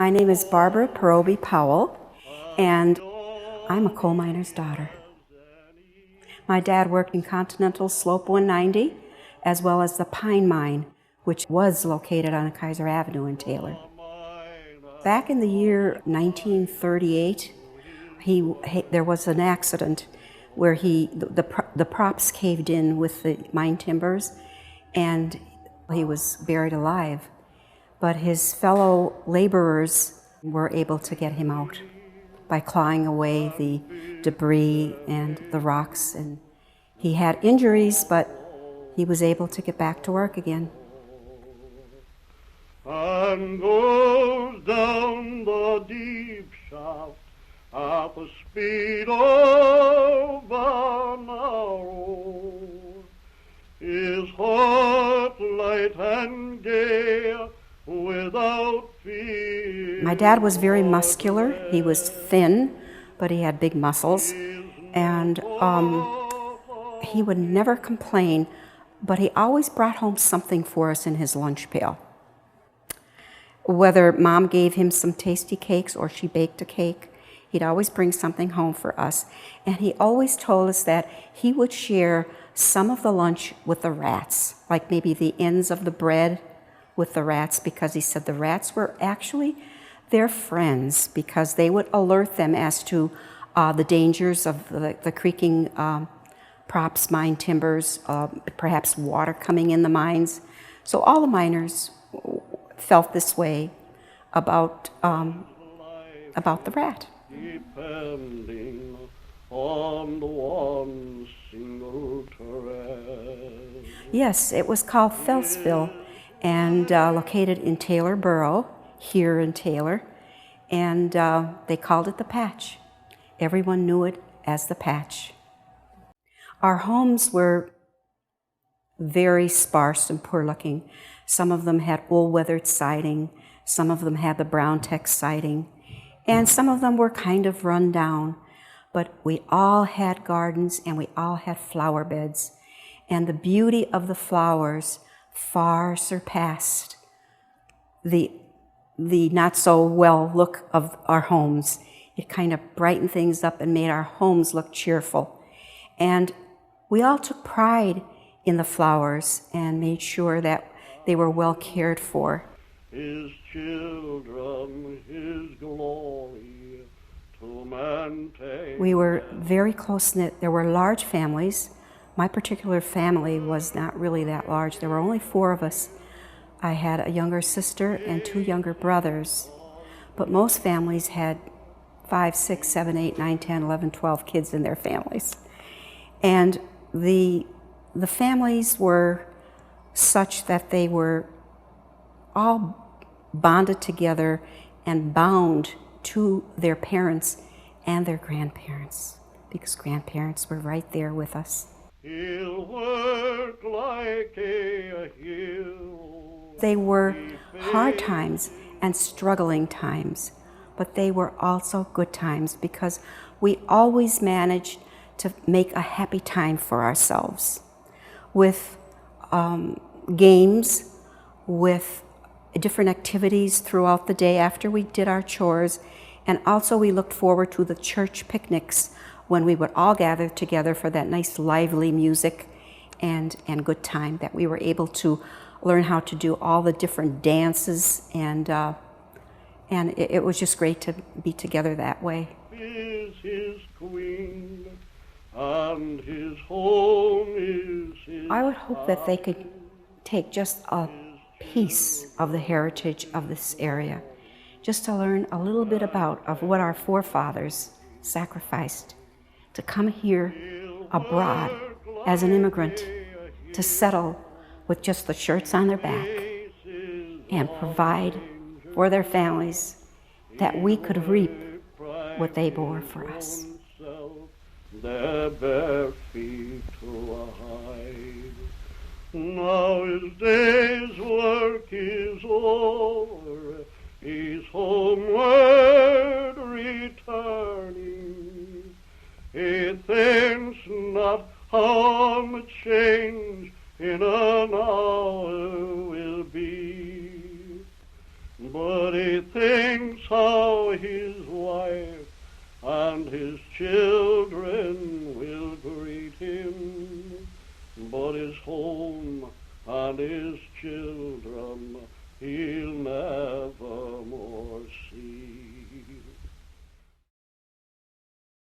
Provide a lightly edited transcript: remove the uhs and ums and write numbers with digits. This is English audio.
My name is Barbara Powell, and I'm a coal miner's daughter. My dad worked in Continental Slope 190, as well as the Pine Mine, which was located on Kaiser Avenue in Taylor. Back in the year 1938, there was an accident where the props caved in with the mine timbers, and he was buried alive. But his fellow laborers were able to get him out by clawing away the debris and the rocks. And he had injuries, but he was able to get back to work again. And goes down the deep shaft at the speed of an arrow. His heart light and gay, without fear. My dad was very muscular. He was thin, but he had big muscles. And he would never complain, but he always brought home something for us in his lunch pail. Whether Mom gave him some tasty cakes or she baked a cake, he'd always bring something home for us. And he always told us that he would share some of the lunch with the rats, like maybe the ends of the bread with the rats, because he said the rats were actually their friends, because they would alert them as to the dangers of the creaking props, mine timbers, perhaps water coming in the mines. So all the miners felt this way about the rat. Depending on the one single thread. Yes, it was called Fellsville, and located in Taylor Borough, here in Taylor, and they called it the Patch. Everyone knew it as the Patch. Our homes were very sparse and poor looking. Some of them had old weathered siding, some of them had the brown tex siding, and some of them were kind of run down. But we all had gardens and we all had flower beds, and the beauty of the flowers far surpassed the not so well look of our homes. It kind of brightened things up and made our homes look cheerful. And we all took pride in the flowers and made sure that they were well cared for. His children, his glory to maintain. We were very close-knit. There were large families. My particular family was not really that large. There were only 4 of us. I had a younger sister and 2 younger brothers, but most families had 5, 6, 7, 8, 9, 10, 11, 12 kids in their families. And the families were such that they were all bonded together and bound to their parents and their grandparents, because grandparents were right there with us. He'll work like a hero. They were hard times and struggling times, but they were also good times, because we always managed to make a happy time for ourselves with games, with different activities throughout the day after we did our chores, and also we looked forward to the church picnics when we would all gather together for that nice lively music and good time, that we were able to learn how to do all the different dances, and it was just great to be together that way. Is his queen, and his home is his. I would hope that they could take just a piece of the heritage of this area, just to learn a little bit of what our forefathers sacrificed to come here abroad as an immigrant, to settle with just the shirts on their back and provide for their families, that we could reap what they bore for us. Their bare feet to hide. Now his day's work is over, he's homeward returning. He thinks not how much change in an hour will be, but he thinks how his wife and his children will greet him, but his home and his children he'll never more see.